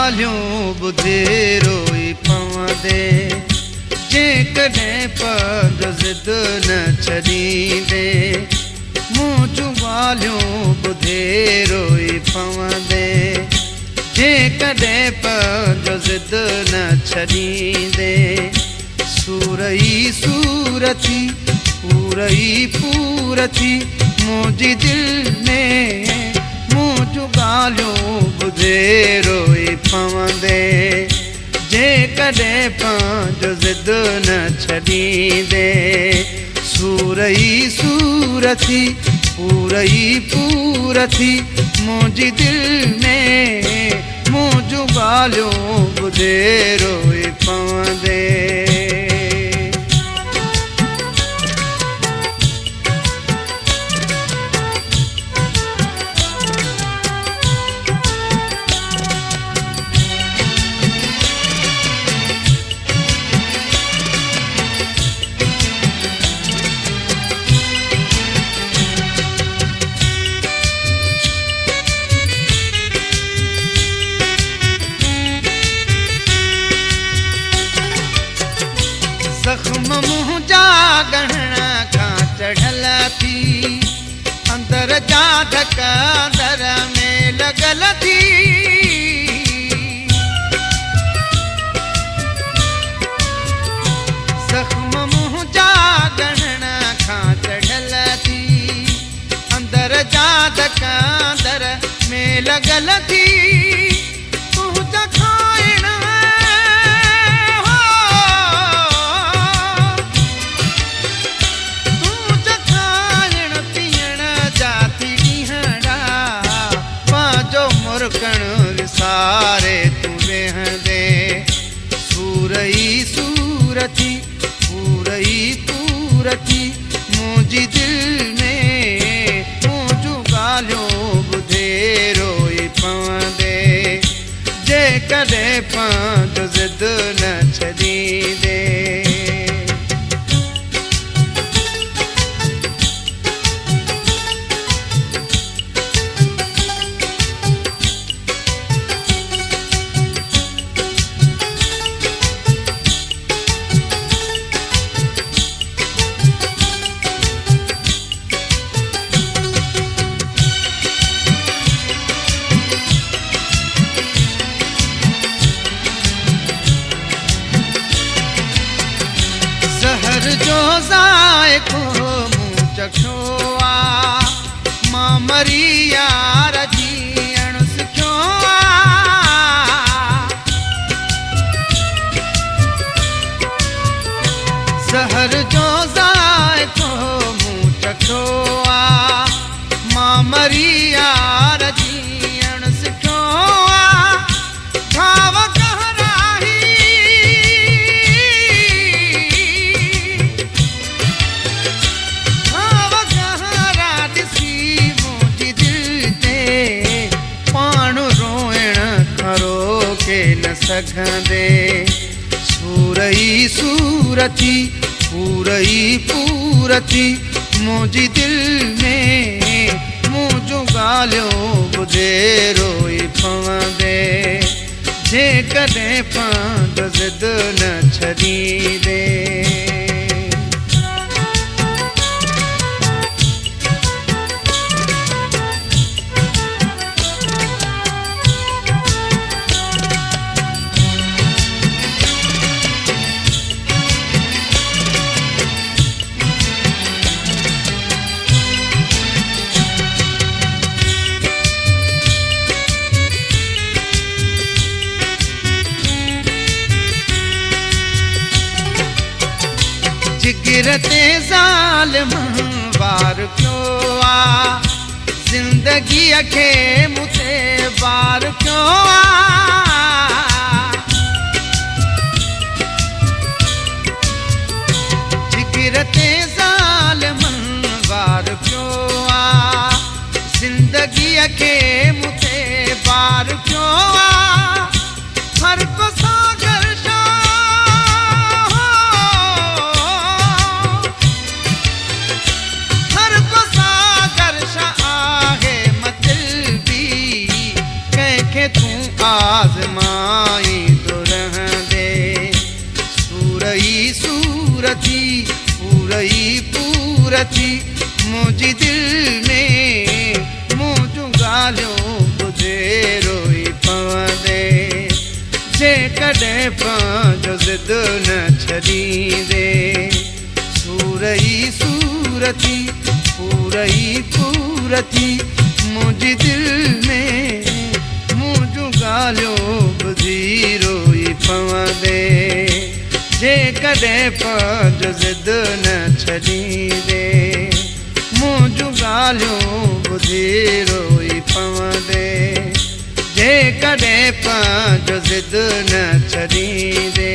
ॻाल्हियूं ॿुधी रोई पवंदे, जेकॾहिं पंहिंजो ज़िद न छॾींदे। मूं जूं ॻाल्हियूं ॿुधी रोई पवंदे, जेकॾहिं पंहिंजो ज़िद न छॾींदे। सूर ई सूर थी पूर ई पूर थी मुंहिंजी दिलि में, मूं जूं ॻाल्हियूं ॿुधी रोई पवंदे, जेकॾहिं पंहिंजो ज़िद न छॾींदे। सूर ई सूर थी पूर ई पूर थी मुंहिंजी दिलि में, मूं जूं ॻाल्हियूं ॿुधी रोई पवंदे। ज़ख्म मुंहिंजा गहणा खां चढ़ल थी, अंदर जा धक अंदर में लॻल थी। ज़ख्म मुंहिंजा गहणा खां चढ़ल थी, अंदर जा धक अंदर में लॻल थी। तुंहिंजा खाइण सारे तू वेहंदे। सूर ई सूर थी पूर ई पूर थी मुंहिंजी दिलि में, मूं जूं ॻाल्हियूं ॿुधी रोई पवंदे, जेकॾहिं पंहिंजो ज़िद न छॾींदे। ज़हर जो ज़ाइक़ो मूं चखियो आ, मां मरी यार जीअण सिखियो आ। ज़हर जो ज़ाइक़ो मूं चखियो आ, मां मरी यार जीअण सिखियो आ। घाव न सघंदे। सूर ई सूर थी पूर ई पूर थी मुंहिंजी दिलि में, मूं जूं ॻाल्हियूं ॿुधी रोई पवंदे, जेकॾहिं पंहिंजो ज़िद न छॾींदे। जिगर ते ज़ालिम वार कयो आ, ज़िंदगीअ खे मूं ते वार कयो आ। जिगर ते ज़ालिम वार कयो आ, ज़िंदगीअ खे मूं ते वार कयो आ। हर को सागर तूं आज़माई तो रहंदे सूरई सूरती पूरई पूरती मुंहिंजी दिल में मुंहिंजूं ॻाल्हियूं ॿुधे रोई पवंदे जेकॾहिं पंहिंजो ज़िद न छॾींदे सूरई सूरती पूरई पूरती मुंहिंजी दिल में मुंहिंजूं ॻाल्हियूं ॿुधी रोई पवंदे जेकॾहिं पंहिंजो ज़िद न छॾींदे मुंहिंजूं ॻाल्हियूं ॿुधी रोई पवंदे जेकॾहिं पंहिंजो ज़िद न छॾींदे